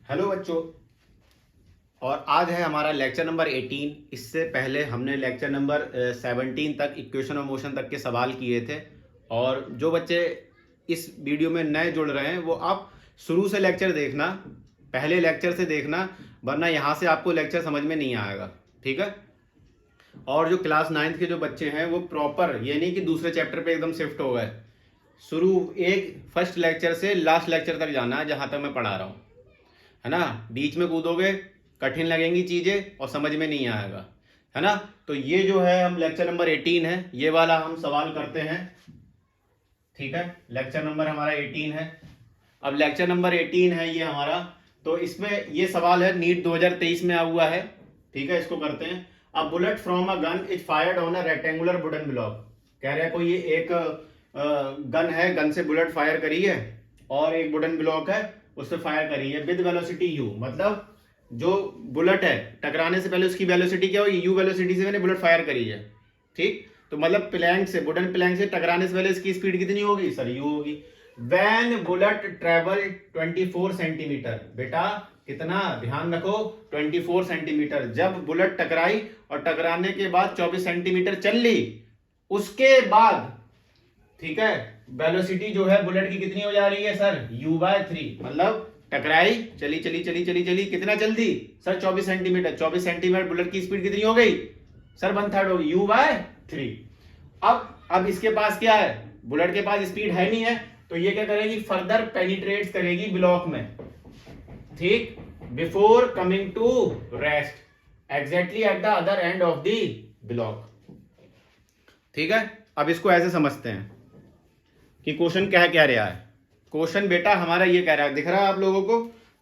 Hello बच्चों। और आज है हमारा लेक्चर नंबर 18। इससे पहले हमने लेक्चर नंबर 17 तक इक्वेशन ऑफ मोशन तक के सवाल किए थे। और जो बच्चे इस वीडियो में नए जुड़ रहे हैं वो आप शुरू से लेक्चर देखना, पहले लेक्चर से देखना, वरना यहाँ से आपको लेक्चर समझ में नहीं आएगा। ठीक है। और जो क्लास 9th के जो बच्चे हैं वो प्रॉपर, ये नहीं कि दूसरे चैप्टर पे एकदम शिफ्ट हो गए, शुरू एक फर्स्ट लेक्चर से लास्ट लेक्चर तक जाना है जहाँ तक मैं पढ़ा रहा हूँ, है ना। बीच में कूदोगे कठिन लगेंगी चीजें और समझ में नहीं आएगा, है ना। तो ये जो है हम लेक्चर नंबर 18 है, ये वाला हम सवाल करते हैं। ठीक है, लेक्चर नंबर हमारा 18 है। अब लेक्चर नंबर 18 है ये हमारा, तो इसमें ये सवाल है, नीट 2023 में आया हुआ है। ठीक है, इसको करते हैं। A bullet from a gun is fired on a rectangular wooden block. कह रहा है कोई ये एक गन है, गन से बुलेट फायर करी है और एक वुडन ब्लॉक है उससे फायर करी है विद वेलोसिटी यू। मतलब जो बुलेट है टकराने से पहले उसकी वेलोसिटी क्या होगी, यू वेलोसिटी से मैंने बुलेट फायर करी है। ठीक, तो मतलब प्लैंक से, वुडन प्लैंक से टकराने से पहले इसकी स्पीड कितनी होगी सर, यू होगी। वैन बुलेट ट्रेवल 24 सेंटीमीटर, बेटा कितना ध्यान रखो, 24 सेंटीमीटर। जब बुलेट टकराई और टकराने के बाद 24 सेंटीमीटर चल ली, उसके बाद ठीक है वेलोसिटी जो है बुलेट की कितनी हो जा रही है सर, u/3। मतलब टकराई, चली चली चली चली चली, कितना चल दी सर 24 सेंटीमीटर। 24 सेंटीमीटर बुलेट की स्पीड कितनी हो गई सर, 1/3 होगी, u/3। अब इसके पास क्या है, बुलेट के पास स्पीड है नहीं है, तो ये क्या करेगी, फर्दर पेनिट्रेट करेगी ब्लॉक में। ठीक, before coming to rest exactly at the other end of the block. ठीक है, अब इसको ऐसे समझते हैं कि क्वेश्चन क्या कह रहा है। क्वेश्चन बेटा हमारा ये कह रहा है, दिख रहा है आप लोगों को।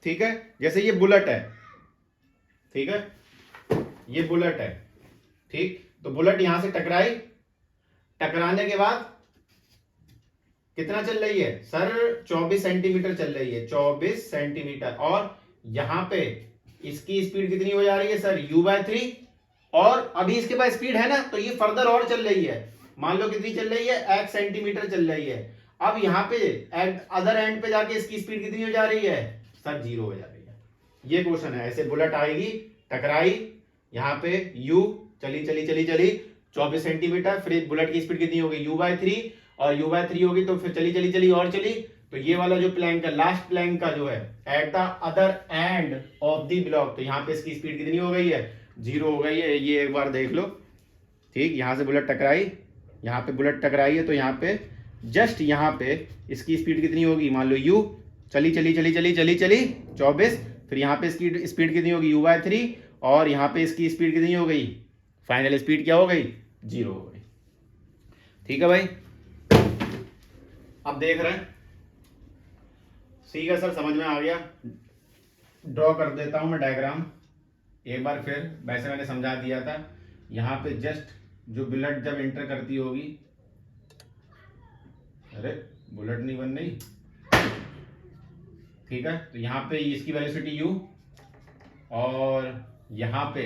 ठीक है, जैसे ये बुलेट है, ठीक है, ये बुलेट है। ठीक, तो बुलेट यहां से टकराई, टकराने के बाद कितना चल रही है सर, 24 सेंटीमीटर चल रही है, 24 सेंटीमीटर। और यहां पे इसकी स्पीड कितनी हो जा रही है सर, u/3। और अभी इसके पास स्पीड है ना, तो ये फर्दर और चल रही है, मान लो कितनी चल रही है, 1 सेंटीमीटर चल रही है। अब यहाँ पे अदर एंड पे जाके इसकी स्पीड कितनी हो जा रही है सर, 0 हो जा रही है। ये क्वेश्चन है। ऐसे बुलेट आएगी, टकराई, यहाँ पे u, चली चली चली चली 24 सेंटीमीटर, फिर बुलेट की स्पीड कितनी होगी, u/3। और u/3 होगी तो फिर चली चली चली और चली, तो ये वाला जो प्लैंक है, लास्ट प्लैंक का जो है, eight the other end of the block, तो यहाँ पे इसकी स्पीड कितनी हो गई है, 0 हो गई है। ये एक बार देख लो। ठीक, यहां से बुलेट टकराई, यहाँ पे बुलेट टकराई है, तो यहाँ पे जस्ट यहाँ पे इसकी स्पीड कितनी होगी, मान लो u, चली चली चली चली चली चली 24, फिर यहाँ पे इसकी स्पीड कितनी होगी, u/3। और यहाँ पे इसकी स्पीड कितनी हो गई, फाइनल स्पीड क्या हो गई, 0 हो गई। ठीक है भाई, अब देख रहे हैं, ठीक है सर, समझ में आ गया। ड्रॉ कर देता हूं मैं डायग्राम एक बार फिर, वैसे मैंने समझा दिया था। यहाँ पे जस्ट जो बुलेट जब एंटर करती होगी, अरे बुलेट नहीं बन रही, ठीक है, तो यहाँ पे इसकी वेलोसिटी u, और यहाँ पे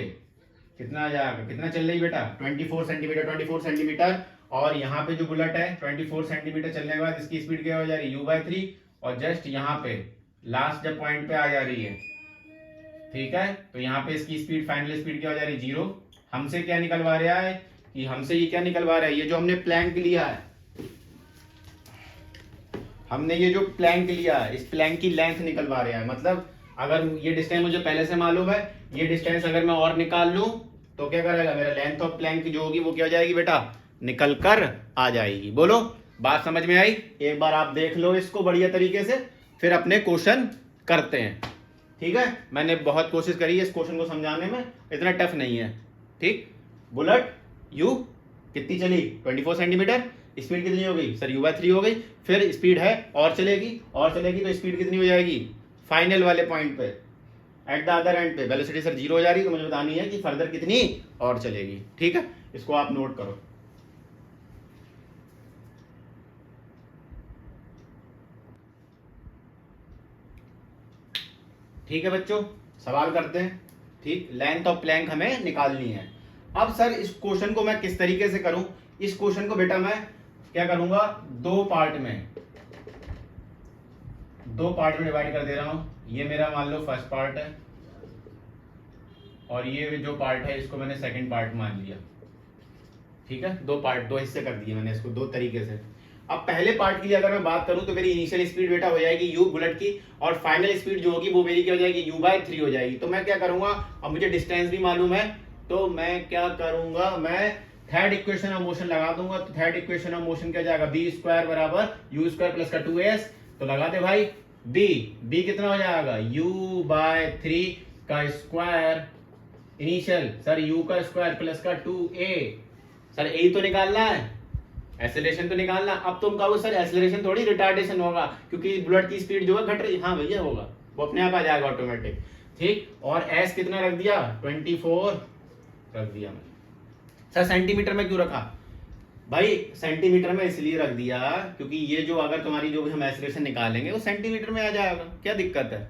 कितना आ जाएगा, कितना चल रही बेटा, 24 सेंटीमीटर, 24 सेंटीमीटर। और यहाँ पे जो बुलेट है 24 सेंटीमीटर चलने के बाद इसकी स्पीड क्या हो जा रही है, u/3। और जस्ट यहाँ पे लास्ट जब पॉइंट पे आ जा रही है, ठीक है, तो यहाँ पे इसकी स्पीड, फाइनल स्पीड क्या हो जा रही है, 0। हमसे क्या निकलवा रहा है कि हमसे ये क्या निकलवा रहा है, ये जो हमने प्लैंक लिया है, हमने ये जो प्लैंक लिया है, इस प्लैंक की लेंथ निकलवा रहा है। मतलब अगर ये डिस्टेंस मुझे पहले से मालूम है, ये डिस्टेंस अगर मैं और निकाल लूं तो क्या करेगा, मेरा लेंथ ऑफ प्लैंक जो होगी वो क्या हो जाएगी बेटा, निकल कर आ जाएगी। बोलो, बात समझ में आई। एक बार आप देख लो इसको बढ़िया तरीके से, फिर अपने क्वेश्चन करते हैं। ठीक है, मैंने बहुत कोशिश करी है इस क्वेश्चन को समझाने में, इतना टफ नहीं है। ठीक, बुलेट u कितनी चली, 24 सेंटीमीटर, स्पीड कितनी हो गई सर, u/3 हो गई। फिर स्पीड है और चलेगी, और चलेगी, तो स्पीड कितनी हो जाएगी फाइनल वाले पॉइंट पे, एट द अदर एंड पे वेलोसिटी सर 0 हो जा रही है, तो मुझे बतानी है कि फर्दर कितनी और चलेगी। ठीक है, इसको आप नोट करो। ठीक है बच्चों, सवाल करते हैं। ठीक, लेंथ ऑफ प्लैंक हमें निकालनी है। अब सर इस क्वेश्चन को मैं किस तरीके से करूं, इस क्वेश्चन को बेटा मैं क्या करूंगा, दो पार्ट में दो पार्ट में डिवाइड कर दे रहा हूँ। ये मेरा मान लो फर्स्ट पार्ट है और ये जो पार्ट है इसको मैंने सेकंड पार्ट मान लिया। ठीक है, दो पार्ट, दो हिस्से कर दिए मैंने इसको दो तरीके से। अब पहले पार्ट की अगर मैं बात करूं तो मेरी इनिशियल स्पीड बेटा हो जाएगी u बुलेट की, और फाइनल स्पीड जो होगी वो मेरी क्या हो जाएगी, u/3 हो जाएगी। तो मैं क्या करूंगा, अब मुझे डिस्टेंस भी मालूम है, तो मैं क्या करूंगा, मैं थर्ड इक्वेशन ऑफ मोशन लगा दूंगा। तो थर्ड इक्वेशन ऑफ मोशन क्या जाएगा, b² बराबर u² प्लस का 2s। तो लगा दे भाई, b कितना हो जाएगा, u/3 का स्क्वायर, इनिशियल सर u का स्क्वायर प्लस का 2a। सर यही तो निकालना है, एक्सेलरेशन तो निकालना। अब तुम कहो सर एक्सेलरेशन थोड़ी रिटार्डेशन होगा, क्योंकि बुलेट की स्पीड जो है घट रही है। हाँ भैया होगा, वो अपने आप आ जाएगा ऑटोमेटिक। ठीक, और s कितना रख दिया, 24 रख दिया मैंने। सर सेंटीमीटर में क्यों रखा, भाई सेंटीमीटर में इसलिए रख दिया क्योंकि ये जो अगर तुम्हारी जो भी हम एक्सेलरेशन निकालेंगे वो सेंटीमीटर में आ जाएगा, क्या दिक्कत है।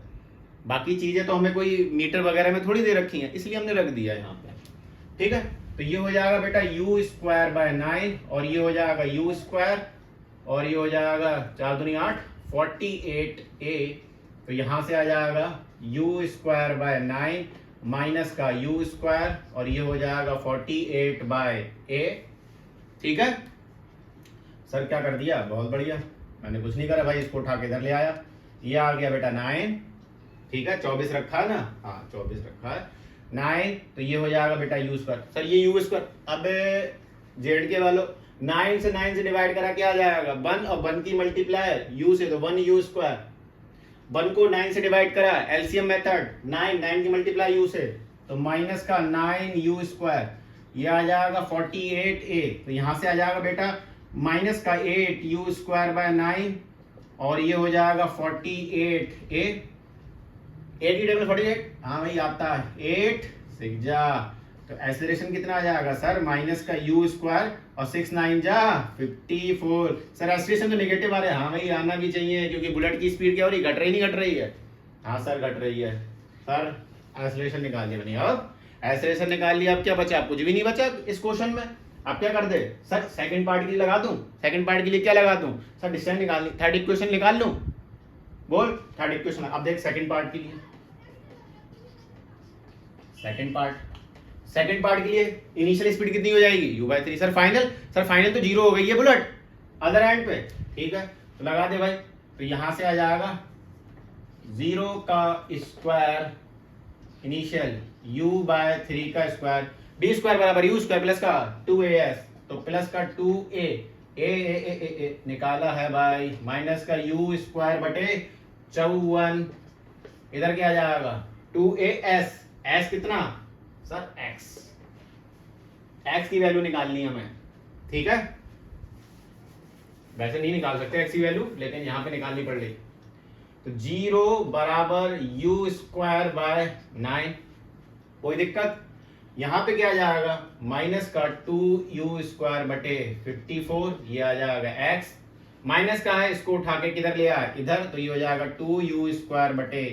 बाकी चीजें तो हमें कोई मीटर वगैरह में थोड़ी दे रखी हैं, इसलिए हमने रख दिया यहाँ पे। ठीक है, तो ये हो जाएगा बेटा u²/9, और ये हो जाएगा u², और ये हो जाएगा 4 दूनी 8, 48a। तो यहां से आ जाएगा u²/9 माइनस का u², और ये हो जाएगा 48/a। ठीक है सर, क्या कर दिया, बहुत बढ़िया, मैंने कुछ नहीं करा भाई, इसको उठा के इधर ले आया, ये आ गया बेटा 9। ठीक है, 24 रखा है ना, हाँ 24 रखा है, 9। तो ये हो जाएगा बेटा u²। सर ये u², अब जेड के वालों 9 से डिवाइड करा क्या आ जाएगा, 1, और 1 की मल्टीप्लाई u से, तो 1u²। 1 को 9 से डिवाइड करा, एलसीएम मेथड, 9 की मल्टीप्लाई u से, तो माइनस का 9u², ये आ जाएगा 48a। तो यहां से आ जाएगा बेटा माइनस का 8u²/9, और ये हो जाएगा 48a। 8 की टेबल 48, हाँ भाई आता है 8 6 जा। तो एक्सेलरेशन कितना आ जाएगा सर, माइनस का u² और 6 9 जा 54। सर एक्सेलरेशन तो नेगेटिव आ रहा है, हाँ भाई आना भी चाहिए, क्योंकि बुलेट की स्पीड क्या हो रही है, घट रही नहीं घट रही है, हाँ सर घट रही है। सर एक्सेलरेशन निकाल लिया मैंने, अब एक्सेलरेशन निकाल लिया, अब क्या बचा, कुछ भी नहीं बचा इस क्वेश्चन में। अब क्या कर दे सर, सेकंड पार्ट के लिए लगा दूं, सेकंड पार्ट के लिए क्या लगा दूं सर, डिस्टेंस निकालनी, थर्ड इक्वेशन निकाल लूं, बोल थर्ड इक्वेशन। अब देख सेकंड पार्ट के लिए, सेकंड पार्ट के लिए इनिशियल स्पीड कितनी हो जाएगी, u/3। सर फाइनल तो 0 हो गई है बुलेट अदर एंड पे। ठीक है, तो लगा दे भाई, तो यहां से आ जाएगा 0 का स्क्वायर, इनिशियल u/3 का स्क्वायर, b² बराबर u² प्लस का 2as, तो प्लस का 2a ए निकाला है भाई, माइनस का u² बटे 54, इधर क्या आ जाएगा 2as, s कितना सर x की वैल्यू निकालनी है हमें। ठीक है, वैसे नहीं निकाल सकते x की वैल्यू, लेकिन यहां पे निकालनी पड़ रही। तो 0 बराबर u²/9, कोई दिक्कत। यहां पे क्या आ जाएगा, माइनस का 2u² बटे 54, ये आ जाएगा x, माइनस का है इसको उठा के किधर ले आया, इधर, तो ये हो जाएगा 2u² बटे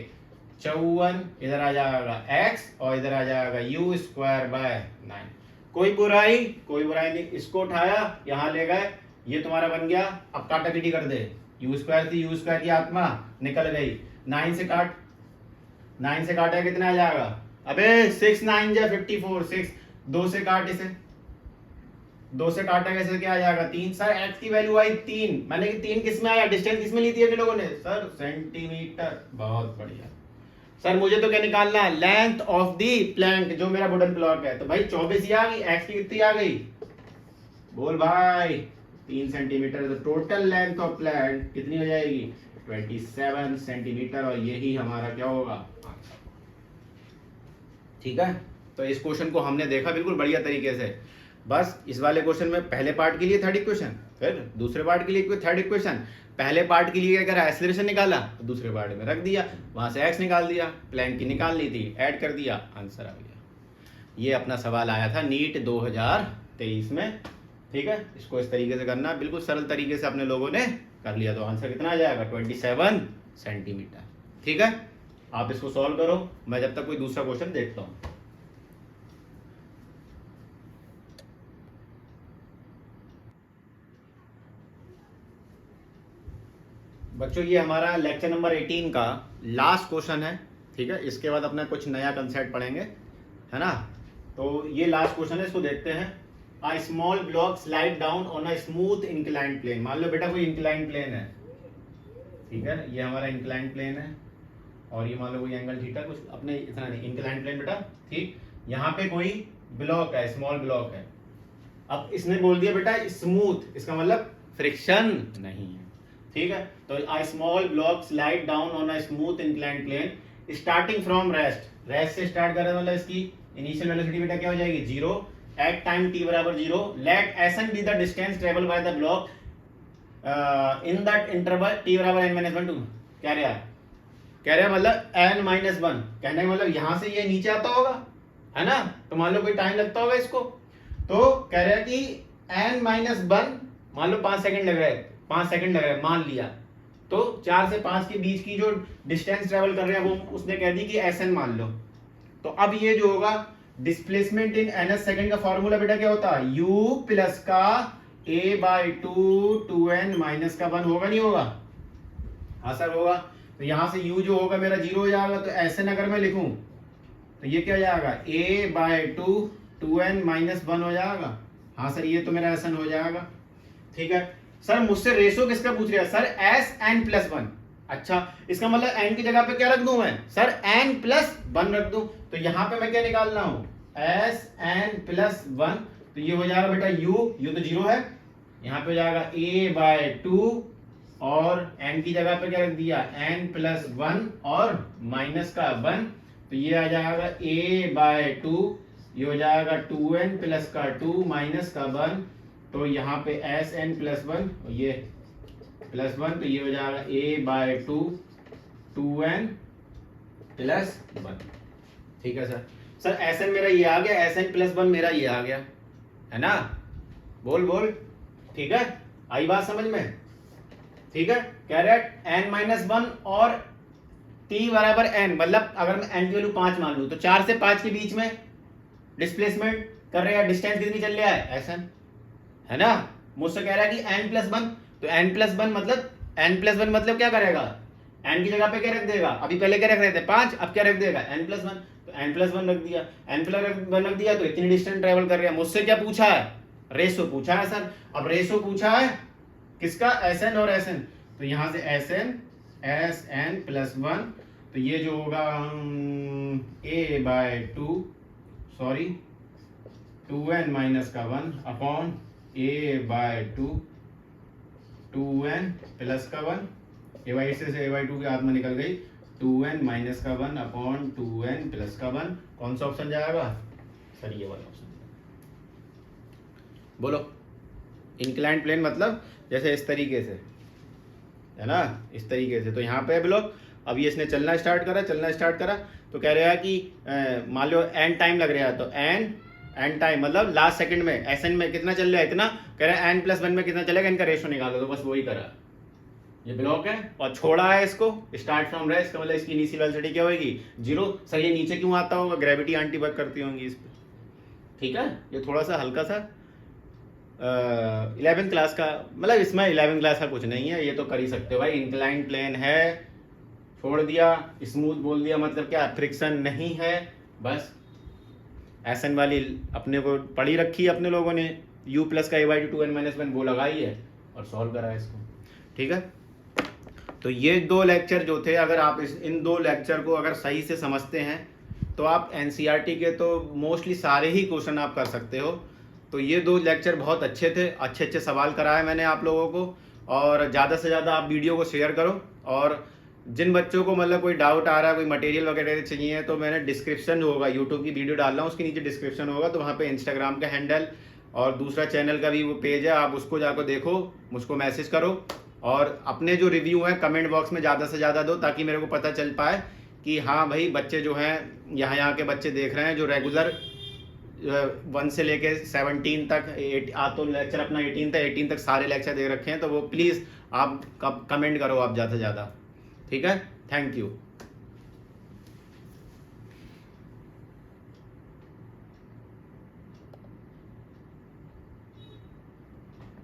54, इधर आ जाएगा x, और इधर आ जाएगा u²/9। कोई बुराई नहीं, इसको उठाया यहां ले गए, ये तुम्हारा बन गया। अब काटापीटी कर दे, u² थी, u² की आत्मा निकल गई, 9 से काट, 9 से काटा कितना आ जाएगा, अबे 6 9 जा 54, 6 2 से काट, इसे 2 से काटा कैसे, क्या आ जाएगा 3। सर x की वैल्यू आई 3, मैंने कि 3 किस में आया, डिस्टेंस किस में ली थी अपने लोगों ने, सर सेंटीमीटर, बहुत बढ़िया। सर मुझे तो क्या निकालना है, लेंथ ऑफ दी प्लैंक, जो मेरा वुडन ब्लॉक है। तो भाई 24 ही आ गई, x की कितनी आ गई, बोल भाई 3 सेंटीमीटर। तो टोटल लेंथ ऑफ प्लैंक कितनी हो जाएगी, 27 सेंटीमीटर, और यही हमारा क्या होगा। ठीक है, तो इस क्वेश्चन को हमने देखा बिल्कुल बढ़िया तरीके से। बस इस वाले क्वेश्चन में पहले पार्ट के लिए थर्ड इक्वेशन, फिर दूसरे पार्ट के लिए थर्ड इक्वेशन, पहले पार्ट के लिए क्या करा, एक्सेलरेशन निकाला, तो दूसरे पार्ट में रख दिया, वहां से x निकाल दिया, प्लैंक की निकालनी थी, ऐड कर दिया, आंसर आ गया। ये अपना सवाल आया था नीट 2023 में। ठीक है, इसको इस तरीके से करना, बिल्कुल सरल तरीके से अपने लोगों ने कर लिया, तो आंसर कितना आ जाएगा, 27 सेंटीमीटर। ठीक है, आप इसको सॉल्व करो, मैं जब तक कोई दूसरा क्वेश्चन देखता हूं। बच्चों ये हमारा लेक्चर नंबर 18 का लास्ट क्वेश्चन है, ठीक है। इसके बाद अपना कुछ नया कंसेप्ट पढ़ेंगे, है ना। तो ये लास्ट क्वेश्चन है, इसको देखते हैं। A small block slide down on a smooth inclined plane. मान लो बेटा कोई इंक्लाइंड प्लेन है, ठीक है, ये हमारा इंक्लाइंड प्लेन है और ये मान लो कोई एंगल थीटा, कुछ अपने इतना नहीं, इंक्लाइंड प्लेन बेटा, ठीक। यहाँ पे कोई ब्लॉक है, स्मॉल ब्लॉक है। अब इसने बोल दिया बेटा स्मूथ, इसका मतलब फ्रिक्शन नहीं है, ठीक है। तो a small block slide down on a smooth inclined plane starting from rest से स्टार्ट कर रहे हैं, मतलब इसकी इनिशियल वेलोसिटी बेटा क्या हो जाएगी, 0 एट टाइम t बराबर 0। Let s n be the distance travel by the block in that interval t बराबर n-1 क्या रहा मतलब n-1। कहने का मतलब यहां से ये नीचे आता होगा, है ना। तो मान लो कोई टाइम लगता होगा इसको, तो कह रहा है कि n-1 मान लो 5 सेकंड लग रहा है, 5 सेकंड लग रहा है मान लिया। तो 4 से 5 के बीच की जो डिस्टेंस ट्रेवल कर रहे हैं वो उसने कह दी कि Sn मान लो। तो अब ये जो होगा डिस्प्लेसमेंट इन ns सेकंड का फॉर्मूला बेटा क्या होता है, u प्लस का a/2 2n माइनस का 1 होगा नहीं होगा, हाँ सर होगा। तो यहां से u जो होगा मेरा 0 हो जाएगा, तो Sn अगर मैं लिखूं तो ये क्या हो जाएगा, a/2 2n माइनस 1 हो जाएगा। हाँ सर ये तो मेरा Sn हो जाएगा, ठीक है। सर मुझसे रेशो किसका पूछ रहा है, सर Sn+1। अच्छा इसका मतलब n की जगह पे क्या रख दूं मैं, सर n+1 रख दूं। तो यहां पे मैं क्या निकाल रहा हूं, Sn+1। तो ये हो जाएगा बेटा u तो 0 है, यहां पे हो जाएगा a/2 और n की जगह पे क्या रख दिया, n+1 और माइनस का 1। तो ये आ जाएगा a/2, ये हो जाएगा 2n प्लस का 2 माइनस का 1। तो यहाँ पे Sn+1 ये +1, तो ये हो जाएगा a/2 2n प्लस 1, ठीक है सर। सर Sn मेरा ये आ गया, Sn+1 मेरा ये आ गया, है ना। बोल ठीक है, आई बात समझ में, ठीक है। कह रहा है n-1 और t बराबर n, मतलब अगर मैं n की वैल्यू 5 मान लूं तो 4 से 5 के बीच में डिस्प्लेसमेंट कर रहे हैं, डिस्टेंस कितनी चल रहा है Sn, है ना। मुझसे कह रहा है कि n+1, तो n+1 मतलब क्या करेगा, n की जगह पे क्या रख देगा, अभी पहले क्या रख रहे थे 5, अब क्या रख देगा n+1। तो n+1 रख दिया, n+1 रख दिया, तो इतनी डिस्टेंस ट्रेवल कर रहे हैं। मुझसे क्या पूछा है, रेशो पूछा है सर। अब रेशो पूछा है किसका, Sn और Sn। तो यहां से Sn+1, तो ये जो होगा a/2 2n माइनस का 1 अपॉन a/2 2n प्लस का 1, a/2 से a/2 की आत्मा निकल गई, 2n माइनस का 1 अपॉन 2n प्लस का 1। कौन सा ऑप्शन जाएगा सर, ये वाला ऑप्शन। बोलो, इंक्लाइंड प्लेन मतलब जैसे इस तरीके से, है ना, इस तरीके से। तो यहाँ पे ब्लॉक, अब ये इसने चलना स्टार्ट करा, तो कह रहा है कि मान लो n टाइम लग रहा है, तो n टाइम मतलब लास्ट सेकंड में Sn में कितना चल रहा है, इतना। कह रहा है n+1 में कितना चलेगा, इनका रेशो निकालो। तो बस वही करा, ये ब्लॉक है और छोड़ा है इसको स्टार्ट फ्रॉम रेस्ट का, मतलब इसकी इनिशियल वेलोसिटी क्या होगी, 0। सर ये नीचे क्यों आता होगा, ग्रेविटी आंटी वर्क करती होंगी इस पर, ठीक है। ये थोड़ा सा हल्का सा 11th क्लास का, मतलब इसमें 11th क्लास का कुछ नहीं है, ये तो कर ही सकते हो भाई। इंक्लाइन प्लेन है, छोड़ दिया, स्मूथ बोल दिया, मतलब क्या, फ्रिक्शन नहीं है, बस। Sn वाली अपने को पढ़ी रखी है अपने लोगों ने, u प्लस का a/2 2n-1 वो लगाई है और सॉल्व करा है इसको, ठीक है। तो ये 2 लेक्चर जो थे, अगर आप इन 2 लेक्चर को अगर सही से समझते हैं तो आप NCERT के तो मोस्टली सारे ही क्वेश्चन आप कर सकते हो। तो ये 2 लेक्चर बहुत अच्छे थे, अच्छे सवाल कराए मैंने आप लोगों को। और ज़्यादा से ज़्यादा आप वीडियो को शेयर करो। और जिन बच्चों को मतलब कोई डाउट आ रहा है, कोई मटेरियल वगैरह चाहिए, तो मैंने डिस्क्रिप्शन होगा, यूट्यूब की वीडियो डाल रहा हूँ, उसके नीचे डिस्क्रिप्शन होगा, तो वहाँ पे इंस्टाग्राम का हैंडल और दूसरा चैनल का भी वो पेज है, आप उसको जाकर देखो, मुझको मैसेज करो। और अपने जो रिव्यू हैं कमेंट बॉक्स में ज़्यादा से ज़्यादा दो, ताकि मेरे को पता चल पाए कि हाँ भाई बच्चे जो हैं यहाँ के बच्चे देख रहे हैं, जो रेगुलर 1 से लेके 17 तक, तो लेक्चर अपना 18 तक सारे लेक्चर दे रखे हैं। तो वो प्लीज़ आप कमेंट करो आप ज़्यादा से ज़्यादा, ठीक है। Thank you.